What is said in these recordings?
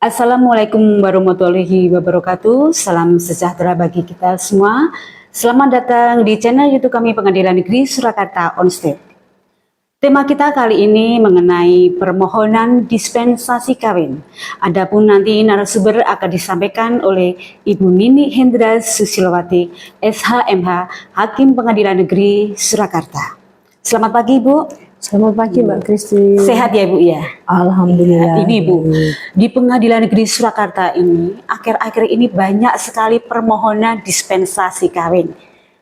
Assalamualaikum warahmatullahi wabarakatuh. Salam sejahtera bagi kita semua. Selamat datang di channel YouTube kami Pengadilan Negeri Surakarta On State. Tema kita kali ini mengenai permohonan dispensasi kawin. Adapun nanti narasumber akan disampaikan oleh Ibu Nini Hendra Susilowati, SHMH, Hakim Pengadilan Negeri Surakarta. Selamat pagi, Bu. Selamat pagi Mbak Kristi. Sehat ya Bu ya? Alhamdulillah. Ini Bu, di Pengadilan Negeri Surakarta ini, akhir-akhir ini banyak sekali permohonan dispensasi kawin.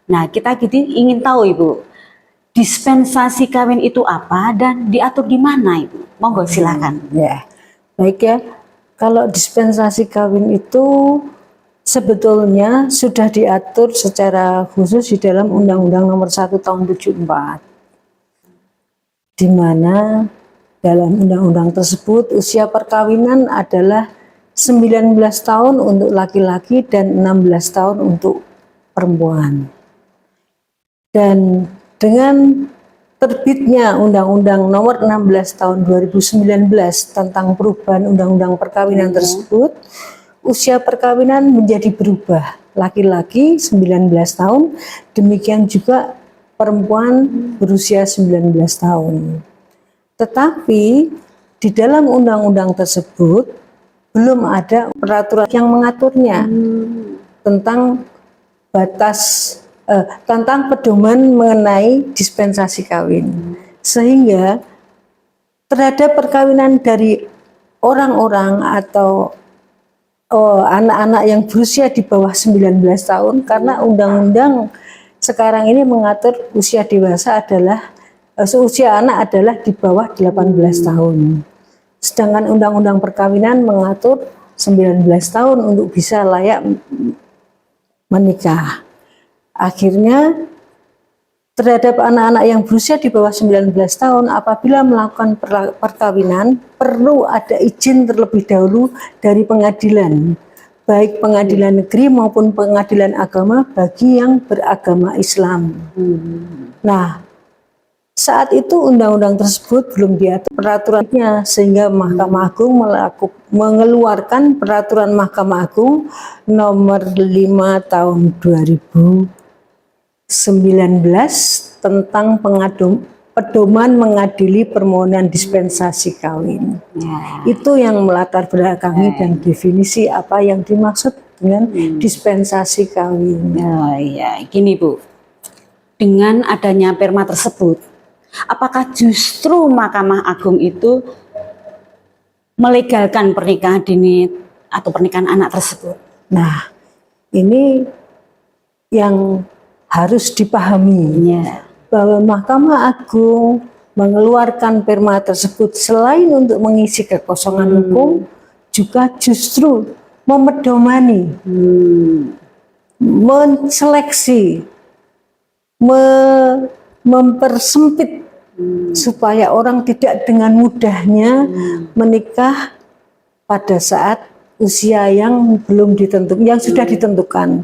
Nah, kita ingin tahu Ibu, dispensasi kawin itu apa dan diatur di mana Ibu? Monggo silakan. Ya, baik ya. Kalau dispensasi kawin itu sebetulnya sudah diatur secara khusus di dalam Undang-Undang Nomor 1 Tahun 74. Di mana dalam undang-undang tersebut usia perkawinan adalah 19 tahun untuk laki-laki dan 16 tahun untuk perempuan. Dan dengan terbitnya Undang-Undang Nomor 16 Tahun 2019 tentang perubahan Undang-Undang Perkawinan tersebut, usia perkawinan menjadi berubah. Laki-laki 19 tahun, demikian juga perempuan berusia 19 tahun. Tetapi di dalam undang-undang tersebut belum ada peraturan yang mengaturnya tentang tentang pedoman mengenai dispensasi kawin. Sehingga terhadap perkawinan dari orang-orang atau anak-anak yang berusia di bawah 19 tahun, karena undang-undang sekarang ini mengatur usia dewasa adalah usia anak adalah di bawah 18 tahun. Sedangkan undang-undang perkawinan mengatur 19 tahun untuk bisa layak menikah. Akhirnya terhadap anak-anak yang berusia di bawah 19 tahun apabila melakukan perkawinan perlu ada izin terlebih dahulu dari pengadilan, baik pengadilan negeri maupun pengadilan agama bagi yang beragama Islam. Nah, saat itu undang-undang tersebut belum diatur peraturannya, sehingga Mahkamah Agung mengeluarkan peraturan Mahkamah Agung nomor 5 tahun 2019 tentang pedoman mengadili permohonan dispensasi kawin. Itu yang melatar belakangi dan definisi apa yang dimaksud dengan dispensasi kawin. Ya, gini Bu, dengan adanya perma tersebut, apakah justru Mahkamah Agung itu melegalkan pernikahan dini atau pernikahan anak tersebut? Nah, ini yang harus dipahami. Bahwa Mahkamah Agung mengeluarkan perma tersebut selain untuk mengisi kekosongan hukum, juga justru memedomani, menseleksi, mempersempit supaya orang tidak dengan mudahnya menikah pada saat usia yang belum ditentukan, yang sudah ditentukan.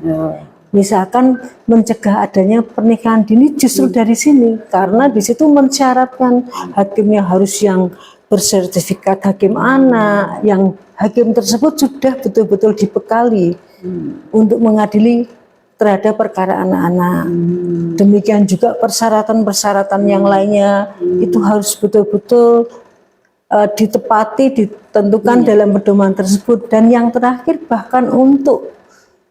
Misalkan mencegah adanya pernikahan dini justru dari sini, karena di situ mensyaratkan hakimnya harus yang bersertifikat hakim anak, yang hakim tersebut sudah betul-betul dibekali untuk mengadili terhadap perkara anak-anak. Demikian juga persyaratan-persyaratan yang lainnya itu harus betul-betul ditepati, ditentukan dalam pedoman tersebut. Dan yang terakhir bahkan untuk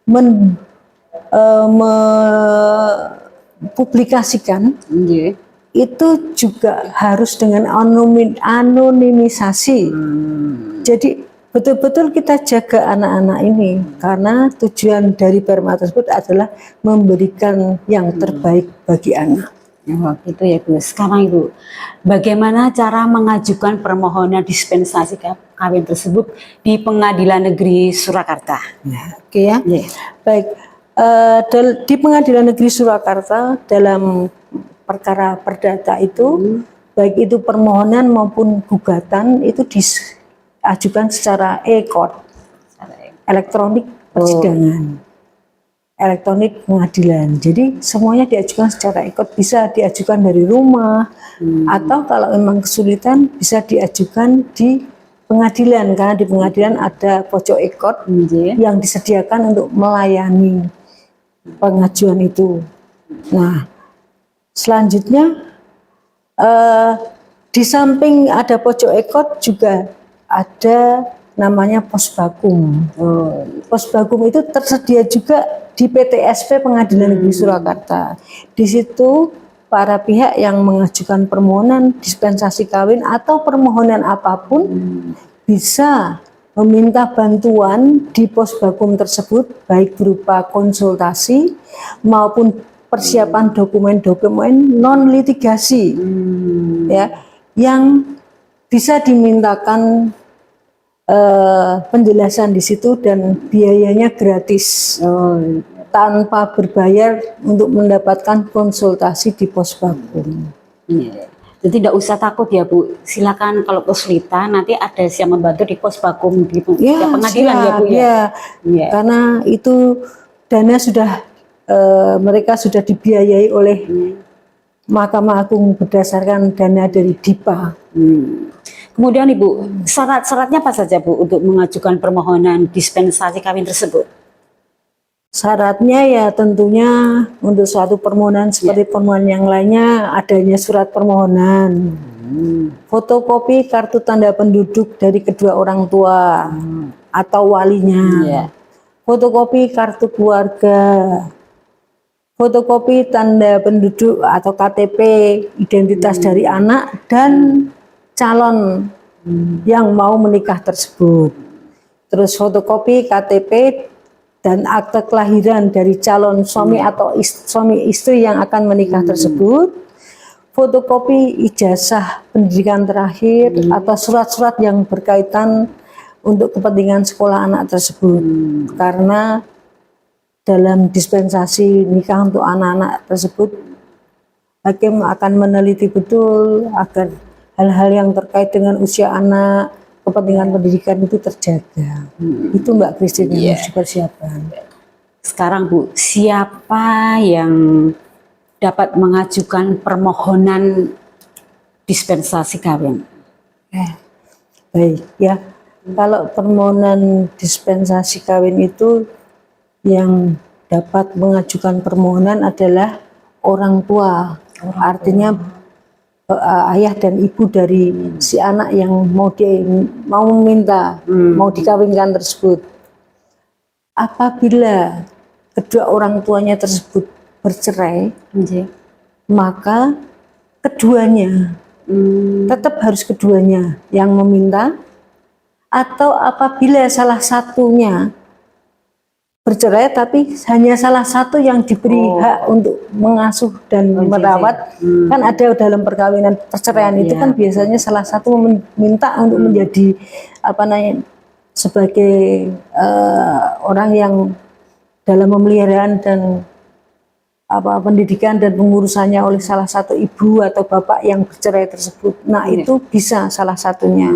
mempublikasikan itu juga harus dengan anonimisasi. Jadi betul-betul kita jaga anak-anak ini, karena tujuan dari perma tersebut adalah memberikan yang terbaik bagi anak. Oh, gitu ya Bu. Sekarang Ibu, bagaimana cara mengajukan permohonan dispensasi kawin tersebut di Pengadilan Negeri Surakarta? Oke ya. Baik. Di Pengadilan Negeri Surakarta dalam perkara perdata itu, baik itu permohonan maupun gugatan itu diajukan secara e-court, elektronik persidangan, elektronik pengadilan. Jadi semuanya diajukan secara e-court, bisa diajukan dari rumah, atau kalau memang kesulitan bisa diajukan di pengadilan, karena di pengadilan ada pojok ekot yang disediakan untuk melayani pengajuan itu. Nah, selanjutnya di samping ada pojok ekot juga ada namanya posbakum. Posbakum itu tersedia juga di PTSP Pengadilan Negeri Surakarta. Di situ para pihak yang mengajukan permohonan dispensasi kawin atau permohonan apapun bisa meminta bantuan di posbakum tersebut, baik berupa konsultasi maupun persiapan dokumen-dokumen non litigasi, ya, yang bisa dimintakan penjelasan di situ dan biayanya gratis, tanpa berbayar untuk mendapatkan konsultasi di posbakum. Jadi tidak usah takut ya Bu, silakan kalau kesulitan nanti ada yang membantu di posbakum di pengadilan ya Bu ya. Karena itu dana sudah mereka sudah dibiayai oleh Mahkamah Agung berdasarkan dana dari DIPA. Kemudian Ibu, syarat-syaratnya apa saja Bu untuk mengajukan permohonan dispensasi kawin tersebut? Syaratnya ya tentunya untuk suatu permohonan seperti permohonan yang lainnya adanya surat permohonan, fotokopi kartu tanda penduduk dari kedua orang tua atau walinya, fotokopi kartu keluarga, fotokopi tanda penduduk atau KTP identitas dari anak dan calon yang mau menikah tersebut. Terus fotokopi KTP dan akte kelahiran dari calon suami atau suami istri yang akan menikah tersebut, fotokopi ijazah pendidikan terakhir atau surat-surat yang berkaitan untuk kepentingan sekolah anak tersebut. Karena dalam dispensasi nikah untuk anak-anak tersebut, hakim akan meneliti betul agar hal-hal yang terkait dengan usia anak, kepentingan pendidikan itu terjaga. Itu Mbak Christine yang harus dipersiapkan. Sekarang Bu, siapa yang dapat mengajukan permohonan dispensasi kawin? Baik ya, kalau permohonan dispensasi kawin itu yang dapat mengajukan permohonan adalah orang tua, artinya ayah dan ibu dari si anak yang mau meminta, mau dikawinkan tersebut. Apabila kedua orang tuanya tersebut bercerai, maka keduanya, tetap harus keduanya yang meminta, atau apabila salah satunya bercerai tapi hanya salah satu yang diberi hak untuk mengasuh dan merawat, kan ada dalam perkawinan perceraian itu kan biasanya salah satu meminta untuk menjadi sebagai orang yang dalam pemeliharaan dan pendidikan dan pengurusannya oleh salah satu ibu atau bapak yang bercerai tersebut. Nah itu bisa salah satunya,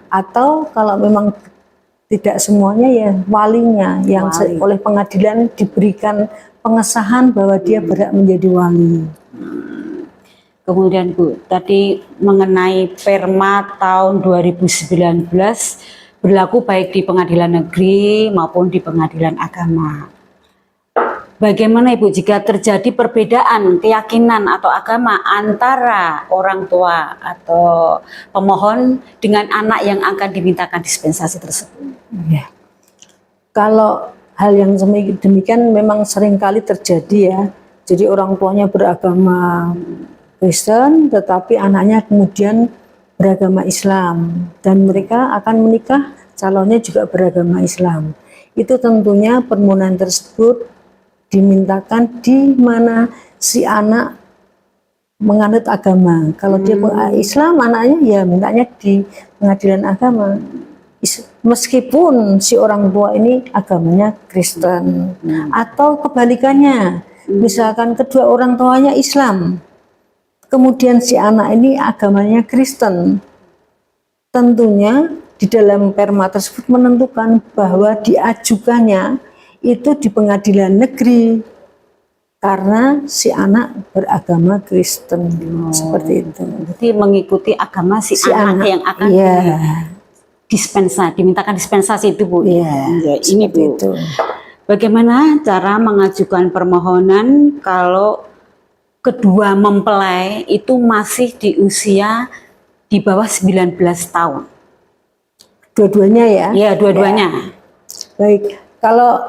atau kalau memang tidak semuanya ya walinya yang oleh pengadilan diberikan pengesahan bahwa dia berhak menjadi wali. Kemudian Bu, tadi mengenai Perma tahun 2019 berlaku baik di pengadilan negeri maupun di pengadilan agama. Bagaimana Ibu jika terjadi perbedaan keyakinan atau agama antara orang tua atau pemohon dengan anak yang akan dimintakan dispensasi tersebut? Ya. Kalau hal yang demikian memang seringkali terjadi ya. Jadi orang tuanya beragama Kristen tetapi anaknya kemudian beragama Islam dan mereka akan menikah, calonnya juga beragama Islam. Itu tentunya permohonan tersebut dimintakan di mana si anak menganut agama. Kalau dia Islam anaknya ya mintanya di pengadilan agama. Meskipun si orang tua ini agamanya Kristen atau kebalikannya, misalkan kedua orang tuanya Islam, kemudian si anak ini agamanya Kristen, tentunya di dalam perma tersebut menentukan bahwa diajukannya itu di pengadilan negeri karena si anak beragama Kristen. Seperti itu. Berarti mengikuti agama si anak yang akan dimintakan dispensasi itu Bu. Iya, Ya, ini Bu. itu. Bagaimana cara mengajukan permohonan kalau kedua mempelai itu masih di usia di bawah 19 tahun? Dua-duanya ya. Ya, dua-duanya. Baik, kalau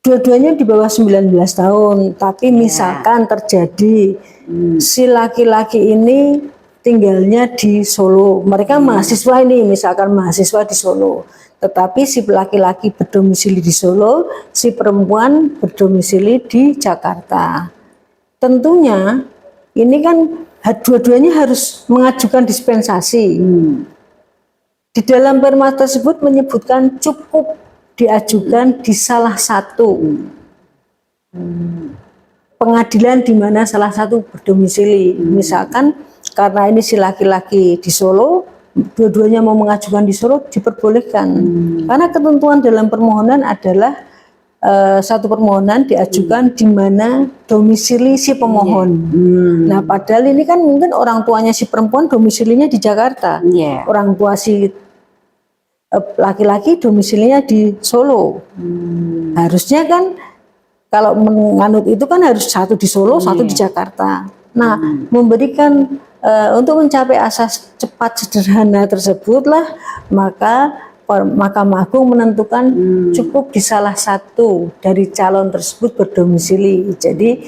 dua-duanya di bawah 19 tahun, tapi misalkan terjadi si laki-laki ini tinggalnya di Solo, mereka mahasiswa ini, misalkan mahasiswa di Solo, tetapi si laki-laki berdomisili di Solo, si perempuan berdomisili di Jakarta. Tentunya ini kan dua-duanya harus mengajukan dispensasi. Di dalam perma tersebut menyebutkan cukup diajukan di salah satu pengadilan di mana salah satu berdomisili. Misalkan karena ini si laki-laki di Solo, dua-duanya mau mengajukan di Solo diperbolehkan. Karena ketentuan dalam permohonan adalah satu permohonan diajukan di mana domisili si pemohon. Nah, padahal ini kan mungkin orang tuanya si perempuan domisilinya di Jakarta, orang tua si laki-laki domisilinya di Solo. Harusnya kan kalau menganut itu kan harus satu di Solo, satu di Jakarta. Nah, memberikan untuk mencapai asas cepat sederhana tersebutlah maka Mahkamah Agung menentukan cukup di salah satu dari calon tersebut berdomisili. Jadi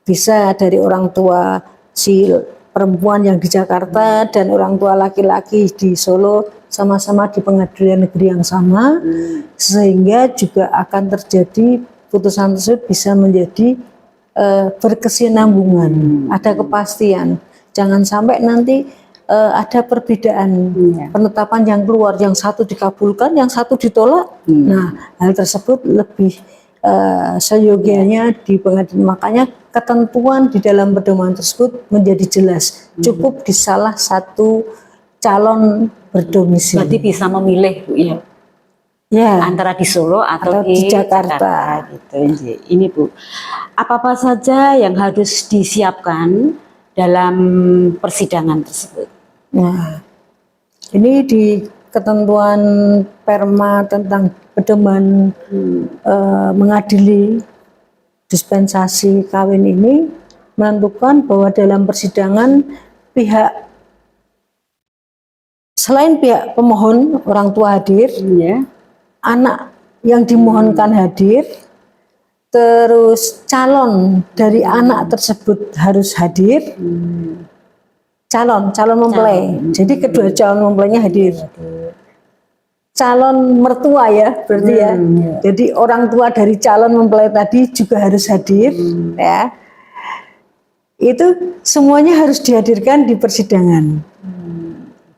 bisa dari orang tua si perempuan yang di Jakarta dan orang tua laki-laki di Solo sama-sama di pengadilan negeri yang sama, sehingga juga akan terjadi putusan tersebut bisa menjadi berkesinambungan, ada kepastian. Jangan sampai nanti ada perbedaan penetapan yang keluar, yang satu dikabulkan, yang satu ditolak. Nah, hal tersebut lebih seyogianya di pengadilan. Makanya ketentuan di dalam pedoman tersebut menjadi jelas, cukup di salah satu calon berdomisili. Berarti bisa memilih Bu ya. Ya, Antara di Solo atau di Jakarta. Gitu. Ini Bu, apa-apa saja yang harus disiapkan dalam persidangan tersebut? Nah, ini di ketentuan perma tentang pedoman mengadili dispensasi kawin ini menentukan bahwa dalam persidangan selain pihak pemohon orang tua hadir, anak yang dimohonkan hadir, terus calon dari anak tersebut harus hadir. Calon mempelai. Jadi kedua calon mempelainya hadir. Calon mertua ya, berarti ya. Jadi orang tua dari calon mempelai tadi juga harus hadir, ya. Itu semuanya harus dihadirkan di persidangan.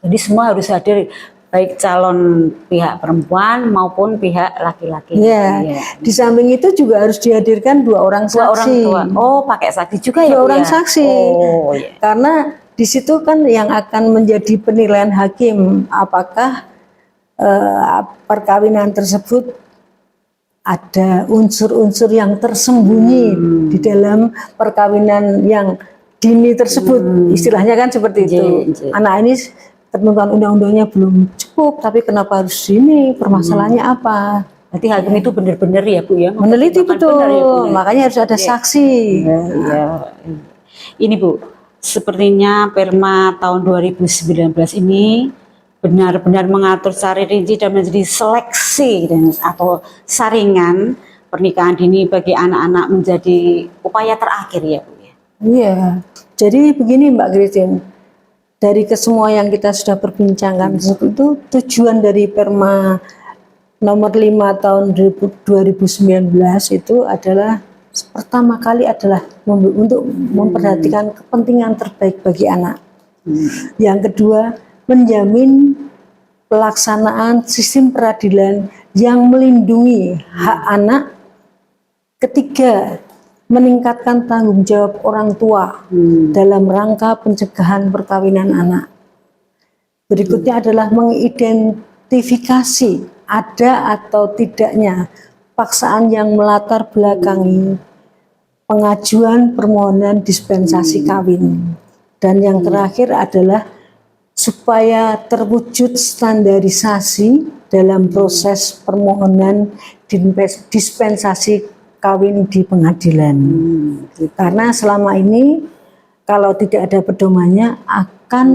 Jadi semua harus hadir, baik calon pihak perempuan maupun pihak laki-laki. Ya. Di samping itu juga harus dihadirkan dua orang saksi. Oh, pakai saksi juga ya? Dua orang saksi. Karena di situ kan yang akan menjadi penilaian hakim apakah perkawinan tersebut ada unsur-unsur yang tersembunyi di dalam perkawinan yang dini tersebut. Istilahnya kan seperti itu. Anak ini ketentuan undang-undangnya belum cukup, tapi kenapa harus ini? Permasalahannya apa? Berarti hakim itu benar-benar ya Bu ya? Meneliti betul, ya, makanya harus ada saksi. Ini Bu, sepertinya Perma tahun 2019 ini benar-benar mengatur secara rinci dan menjadi seleksi atau saringan pernikahan dini bagi anak-anak menjadi upaya terakhir ya Bu ya? Iya, jadi begini Mbak Christine, dari kesemua yang kita sudah perbincangkan itu tujuan dari Perma nomor 5 tahun 2019 itu adalah pertama kali adalah untuk memperhatikan kepentingan terbaik bagi anak. Yang kedua, menjamin pelaksanaan sistem peradilan yang melindungi hak anak. Ketiga, meningkatkan tanggung jawab orang tua dalam rangka pencegahan perkawinan anak. Berikutnya adalah mengidentifikasi ada atau tidaknya paksaan yang melatar belakangi pengajuan permohonan dispensasi kawin. Dan yang terakhir adalah supaya terwujud standarisasi dalam proses permohonan dispensasi kawin di pengadilan. Karena selama ini kalau tidak ada pedomannya akan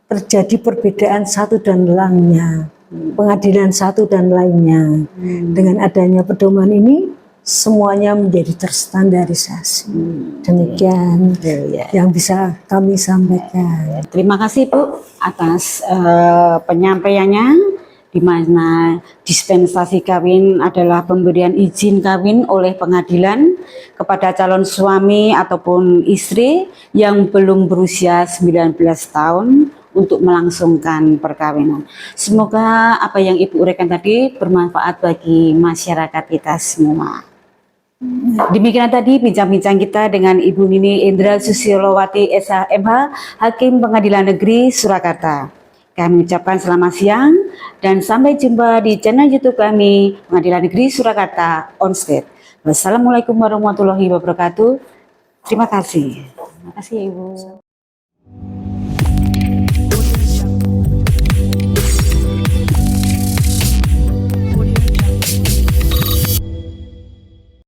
terjadi perbedaan satu dan lainnya, pengadilan satu dan lainnya. Dengan adanya pedoman ini semuanya menjadi terstandarisasi. Demikian yang bisa kami sampaikan. Terima kasih Bu atas penyampaiannya, di mana dispensasi kawin adalah pemberian izin kawin oleh pengadilan kepada calon suami ataupun istri yang belum berusia 19 tahun untuk melangsungkan perkawinan. Semoga apa yang Ibu uraikan tadi bermanfaat bagi masyarakat kita semua. Demikian tadi bincang-bincang kita dengan Ibu Nini Indra Susiolowati SH.MH, Hakim Pengadilan Negeri Surakarta. Kami ucapkan selamat siang dan sampai jumpa di channel YouTube kami Pengadilan Negeri Surakarta Onstate. Wassalamualaikum warahmatullahi wabarakatuh. Terima kasih. Terima kasih Ibu.